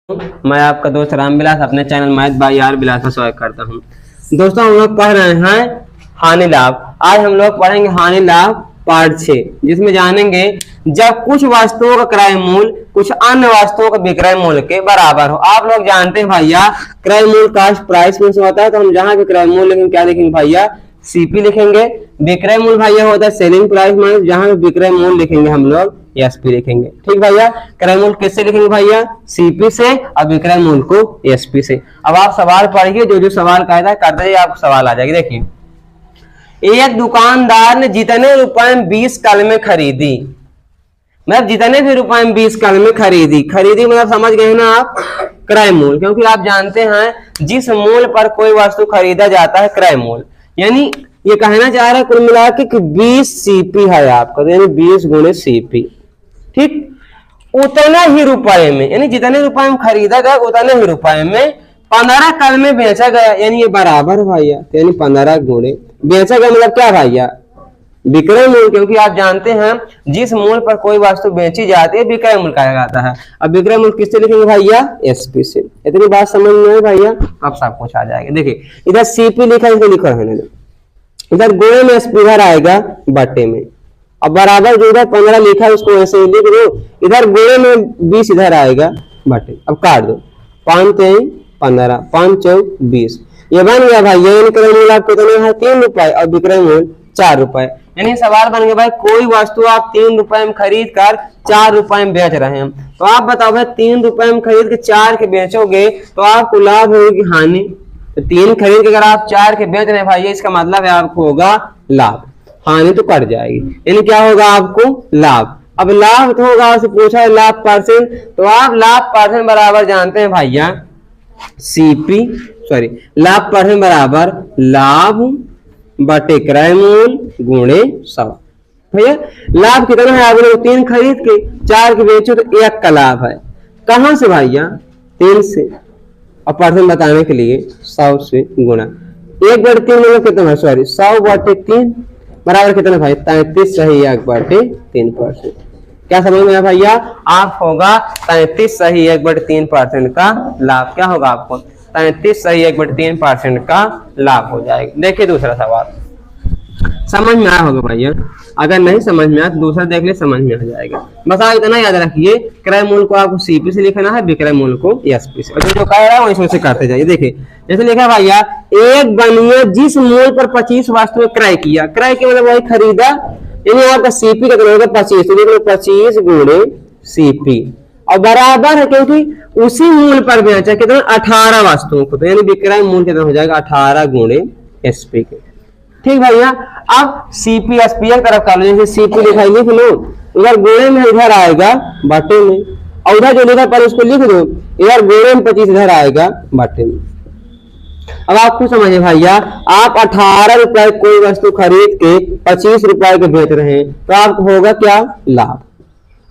मैं आपका दोस्त रामविलास अपने चैनल मैथ बाय आर विलास में स्वागत करता हूं। दोस्तों हम लोग पढ़ रहे हैं हानि लाभ। आज हम लोग पढ़ेंगे हानि लाभ पार्ट 6, जिसमें जानेंगे जब कुछ वस्तुओं का क्रय मूल्य कुछ अन्य वस्तुओं का विक्रय मूल्य के बराबर हो। आप लोग जानते हैं भैया क्रय मूल्य कास्ट प्राइस में से होता है, तो हम जहाँ पे क्रय मूल्य लिखेंगे क्या लिखेंगे भैया, सीपी लिखेंगे। विक्रय मूल्य भैया होता है सेलिंग प्राइस माइनस, जहाँ पे विक्रय मूल्य लिखेंगे हम लोग एसपी लिखेंगे। ठीक भैया, क्रय मूल्य किससे लिखेंगे भैया, सीपी से, और विक्रय मूल्य को एसपी से। अब आप सवाल पढ़िए, जो जो सवाल कायदा करते हैं आपको सवाल आ जाएगी। देखिए, एक दुकानदार ने जितने रुपए में 20 कलमें खरीदी, मतलब जितने भी रुपए में 20 कलमें खरीदी मतलब समझ गए ना आप, क्रय मूल्य। क्योंकि आप जानते हैं जिस मूल्य पर कोई वस्तु खरीदा जाता है क्रय मूल्य, यानी ये कहना चाह रहा है कुल मिला के कि 20 सीपी है आपका, तो यानी 20 गुणे सीपी। ठीक, उतना ही रुपए में, यानी जितने रुपए में खरीदा गया उतने ही रुपए में 15 कलमें बेचा गया, यानी ये बराबर भैया, यानी 15 गुणे बेचा गया मतलब क्या भैया, विक्रय मूल्य। क्योंकि आप जानते हैं जिस मूल्य पर कोई वस्तु बेची जाती है विक्रय मूल्य कहा जाता है। अब विक्रय मूल्य किससे लिखेंगे भैया, एसपी से। इतनी बात समझ में है भैया, अब सब कुछ आ जाएगा। देखिए इधर सीपी लिखा है, इसको लिखा है, इधर गुणे में एसपी इधर आएगा बटे में, अब बराबर जो इधर 15 लिखा है उसको ऐसे ही लिख दो, इधर गुणे में 20 इधर आएगा बटे। अब काट दो, 5 3 15, 5 4 20, ये बन गया भाई। ये क्रय मूल्य आपको कितना है, 3 रुपए, और विक्रय मूल्य 4 रुपए। यानी सवाल बन गया भाई, कोई वस्तु आप 3 रुपए में खरीद कर 4 रुपए में बेच रहे हैं, तो आप बताओ भाई 3 रुपए में खरीद के 4 के बेचोगे तो आपको लाभ होगी हानि। तो 3 खरीद के अगर आप 4 के बेच रहे हैं भाई, इसका मतलब है आपको होगा लाभ, हानि तो कट जाएगी, यानी क्या होगा आपको लाभ। अब लाभ तो होगा, आपसे पूछा है लाभ परसेंट, तो आप लाभ परसेंट बराबर जानते हैं भैया सीपी, सॉरी लाभ परसेंट बराबर लाभ बटे क्रय मूल्य गुणे 100। भैया लाभ कितना है, आपने 3 खरीद के 4 के बेचो तो 1 का लाभ है। कहां से भैया, 3 से, और परसेंट बताने के लिए 100 से गुणा 1 बटे 3 मतलब कितना है, सॉरी 100 बटे 3 बराबर कितना भाई, 33 सही 1 बटे 3%। क्या समझ में आया भैया, आप होगा 33 सही 1 बटे 3% का लाभ। क्या होगा आपको, 33 सही 1 बटे 3% का लाभ हो जाएगा। देखिए दूसरा सवाल, समझ में आया होगा भैया, अगर नहीं समझ में आया तो दूसरा देख ले, समझ में आ जाएगा। बस आप इतना याद रखिए, क्रय मूल्य को आपको सीपी से लिखना है, विक्रय मूल्य को एसपी से, और जो कह रहा है वही से करते जाइए। देखिए जैसे लिखा है भैया, एक बनिया जिस मूल्य पर 25 वस्तुएं क्रय किया, क्रय के मतलब वही खरीदा, यानी आपका सीपी कितना होगा 25, तो देख लो 25 गुणे सीपी, और बराबर है क्योंकि उसी मूल्य पर बेचा कितना 18 वस्तुओं को, तो यानी विक्रय मूल्य कितना हो जाएगा 18 गुणे एसपी के। ठीक भैया, अब सीपी एसपी एक तरफ कर लो, जैसे सीपी लिखा है लिख लो, इधर गुणे में इधर आएगा बटे में, और उधर जो लिखा पर उसको लिख दो, इधर गुणे में 25 इधर आएगा बटे में। अब आपको समझे भैया, आप 18 रुपए कोई वस्तु खरीद के 25 रुपए के बेच रहे हैं, तो आपको होगा क्या, लाभ।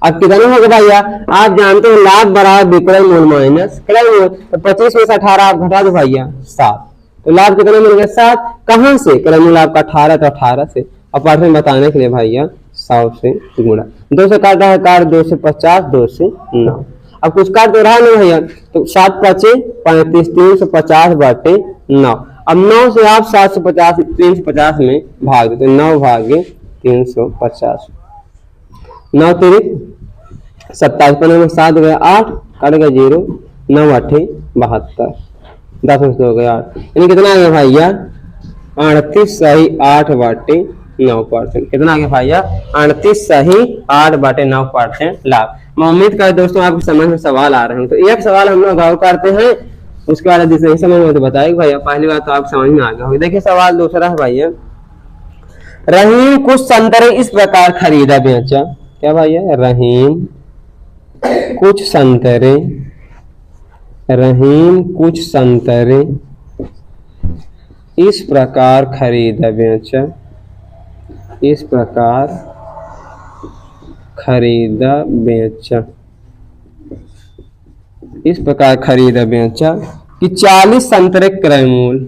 अब कितना होगा भैया, आप जानते हैं लाभ बराबर विक्रय मूल्य माइनस क्रय मूल्य, तो 25 में से 18 आप घटा दो भैया 7, तो लाभ कितना मिल गया 7। कहां से, क्रय मूल्य आपका 18, तो 18 से, और परसेंट बताने के लिए भैया 100 से गुणा, 2 से काटा है काट, 2 से 50, 2 से 9। अब कुछ काट तो रहा नहीं भैया, तो 7 5 35, 350 बटे 9। अब 9 से आप 750 350 में भाग दो, तो 9 भागे 350, 9 3 27, 15 में 7 गया 8, कट गया 0, 9 8 72, 10 में 2 गया 8, यानी कितना आ गया भैया 38 सही 8 बटे 9%। कितना आ गया भैया 38 सही 8 बटे 9% लाभ। मैं उम्मीद करता हूं दोस्तों आपकी समझ में सवाल आ रहे हैं। तो एक सवाल हम लोग गौर करते हैं, उसके बाद जिसे नहीं समझ में तो बताएगा भैया, पहली बात तो आपको समझ में आ गया होगा। देखिए सवाल दूसरा है भैया, रहीम कुछ संतरे इस प्रकार खरीदा बेचा, क्या भैया, रहीम कुछ संतरे, रहीम कुछ संतरे इस प्रकार खरीदा बेचा, इस प्रकार खरीदा बेचा, इस प्रकार खरीदा बेचा कि 40 संतरे क्रय मूल्य,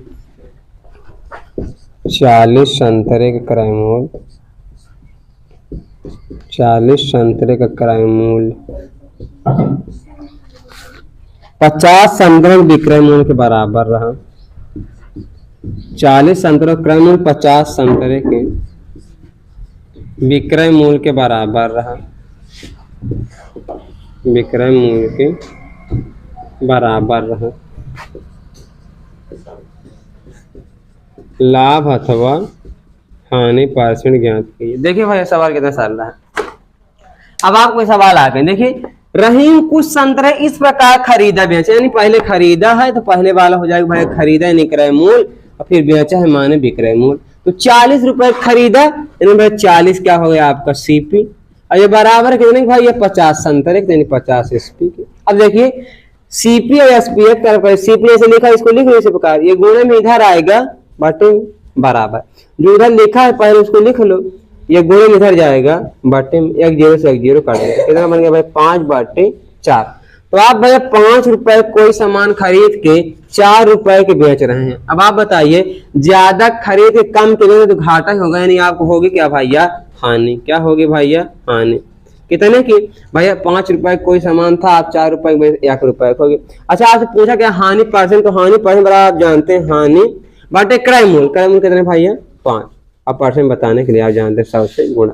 40 संतरे का क्रय मूल्य, 40 संतरे का क्रय मूल्य 50 संतरों विक्रय मूल्य के बराबर रहा। 40 संतरों क्रय मूल्य 50 संतरे के विक्रय मूल्य के बराबर रहा। विक्रय मूल्य के बराबर रहा। लाभ अथवा हानि परसेंट ज्ञात कीजिए। देखिए भाई सवाल कितना सरल है। अब आपको सवाल आ गए। देखिए रहीम कुछ संतरे इस प्रकार खरीदा बेचा, यानी पहले खरीदा है तो पहले वाला हो जाएगा भाई खरीदा यानी क्रय मूल्य और फिर बेचा है माने विक्रय मूल्य। तो 40 रुपए खरीदा यानी भाई 40 क्या हो गया आपका सीपी और ये बराबर कितने भाई ये 50 संतरे यानी 50 एसपी के। अब देखिए सीपी और एसपी एक तरफ सीपी ऐसे लिखा इसको लिख लो इसी प्रकार, ये गुणे में इधर आएगा बटे बराबर, जो उधर लिखा है पहले उसको लिख लो, ये गुणे में इधर जाएगा बटे में, एक जीरो से एक जीरो काट देंगे, कितना बन गया भाई 5/4। तो आप भैया 5 रुपए कोई सामान खरीद के 4 रुपए के बेच रहे हैं। अब आप बताइए ज्यादा खरीद के कम के लिए तो घाटा ही होगा, यानी आपको होगी क्या भैया हानि। क्या होगी भैया हानि। कितने की भैया 5 रुपए कोई सामान था आप 4 रुपए 1 रुपए होगी। अच्छा आपसे पूछा क्या हानि परसेंट, तो हानि परसेंट बराबर आप जानते हैं हानि बटे क्रय मूल्य। क्रय मूल्य कितने भैया 5। अब परसेंट बताने के लिए आप जानते हैं 100 से गुणा,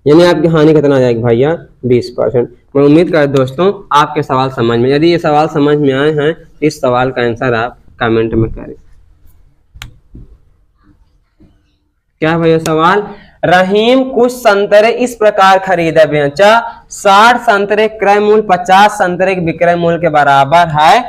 यानी आपकी हानि कितना आ जाएगी भैया 20%। मैं उम्मीद करता हूं दोस्तों आपके सवाल समझ में, यदि ये सवाल समझ में आए हैं इस सवाल का आंसर आप कमेंट में करें। क्या भैया सवाल, रहीम कुछ संतरे इस प्रकार खरीदा बेचा, 60 संतरे क्रय मूल्य 50 संतरे के विक्रय मूल्य के बराबर है,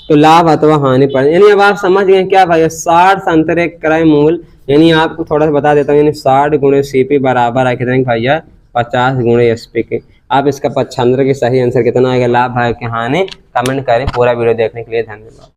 तो लाभ अथवा हानि पर, यानी अब आप समझ गए क्या भैया 60 संतरे क्रय मूल्य, यानी आपको थोड़ा सा बता देता हूँ, यानी 60 गुणे सीपी बराबर है कितने भैया 50 गुणे एसपी के। आप इसका 95 के सही आंसर कितना आएगा लाभ है कि हानि, कमेंट करें। पूरा वीडियो देखने के लिए धन्यवाद।